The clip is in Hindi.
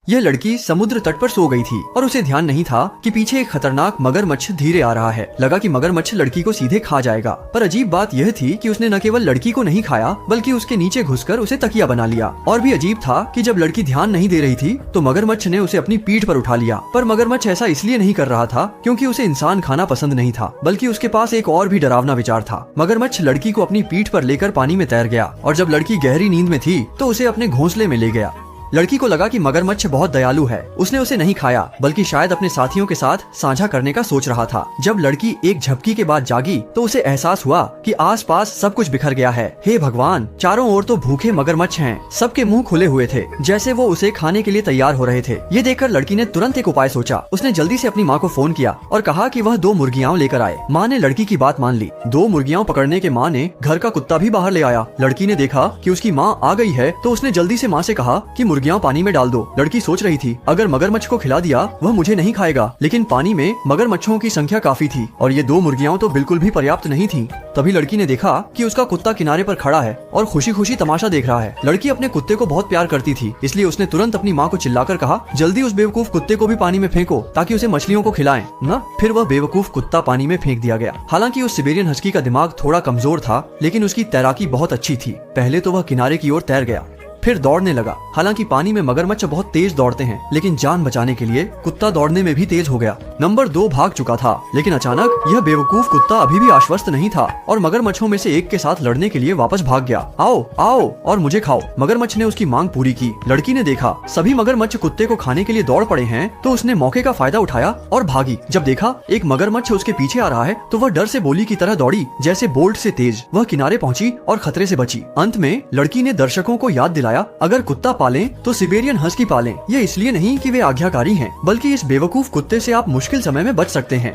यह लड़की समुद्र तट पर सो गई थी और उसे ध्यान नहीं था कि पीछे एक खतरनाक मगरमच्छ धीरे आ रहा है। लगा कि मगरमच्छ लड़की को सीधे खा जाएगा, पर अजीब बात यह थी कि उसने न केवल लड़की को नहीं खाया बल्कि उसके नीचे घुसकर उसे तकिया बना लिया। और भी अजीब था कि जब लड़की ध्यान नहीं दे रही थी तो मगरमच्छ ने उसे अपनी पीठ पर उठा लिया। पर मगरमच्छ ऐसा इसलिए नहीं कर रहा था क्योंकि उसे इंसान खाना पसंद नहीं था, बल्कि उसके पास एक और भी डरावना विचार था। मगरमच्छ लड़की को अपनी पीठ पर लेकर पानी में तैर गया और जब लड़की गहरी नींद में थी तो उसे अपने घोंसले में ले गया। लड़की को लगा कि मगरमच्छ बहुत दयालु है, उसने उसे नहीं खाया बल्कि शायद अपने साथियों के साथ साझा करने का सोच रहा था। जब लड़की एक झपकी के बाद जागी तो उसे एहसास हुआ कि आसपास सब कुछ बिखर गया है। हे भगवान, चारों ओर तो भूखे मगरमच्छ हैं। सबके मुंह खुले हुए थे जैसे वो उसे खाने के लिए तैयार हो रहे थे। ये देखकर लड़की ने तुरंत एक उपाय सोचा। उसने जल्दी से अपनी माँ को फोन किया और कहा कि वह 2 मुर्गियाँ लेकर आए। माँ ने लड़की की बात मान ली। 2 मुर्गियाँ पकड़ने के माँ ने घर का कुत्ता भी बाहर ले आया। लड़की ने देखा कि उसकी माँ आ गई है तो उसने जल्दी से माँ से कहा कि मुर्गियाँ पानी में डाल दो। लड़की सोच रही थी अगर मगरमच्छ को खिला दिया वह मुझे नहीं खाएगा, लेकिन पानी में मगरमच्छों की संख्या काफी थी और ये 2 मुर्गियां तो बिल्कुल भी पर्याप्त नहीं थी। तभी लड़की ने देखा कि उसका कुत्ता किनारे पर खड़ा है और खुशी खुशी तमाशा देख रहा है। लड़की अपने कुत्ते को बहुत प्यार करती थी, इसलिए उसने तुरंत अपनी माँ को चिल्लाकर कहा, जल्दी उस बेवकूफ कुत्ते को भी पानी में फेंको ताकि उसे मछलियों को खिलाएं ना। फिर वह बेवकूफ कुत्ता पानी में फेंक दिया गया। हालांकि उस सिबेरियन हस्की का दिमाग थोड़ा कमजोर था, लेकिन उसकी तैराकी बहुत अच्छी थी। पहले तो वह किनारे की ओर तैर गया, फिर दौड़ने लगा। हालांकि पानी में मगरमच्छ बहुत तेज दौड़ते हैं, लेकिन जान बचाने के लिए कुत्ता दौड़ने में भी तेज हो गया। नंबर 2 भाग चुका था, लेकिन अचानक यह बेवकूफ कुत्ता अभी भी आश्वस्त नहीं था और मगरमच्छों में से एक के साथ लड़ने के लिए वापस भाग गया। आओ आओ और मुझे खाओ। मगरमच्छ ने उसकी मांग पूरी की। लड़की ने देखा सभी मगरमच्छ कुत्ते को खाने के लिए दौड़ पड़े हैं तो उसने मौके का फायदा उठाया और भागी। जब देखा एक मगरमच्छ उसके पीछे आ रहा है तो वह डर से बोली की तरह दौड़ी जैसे बोल्ट से तेज। वह किनारे पहुंची और खतरे से बची। अंत में लड़की ने दर्शकों को याद दिलाया, अगर कुत्ता पालें तो सिबेरियन हस्की पालें। ये इसलिए नहीं कि वे आज्ञाकारी हैं, बल्कि इस बेवकूफ कुत्ते से आप मुश्किल समय में बच सकते हैं।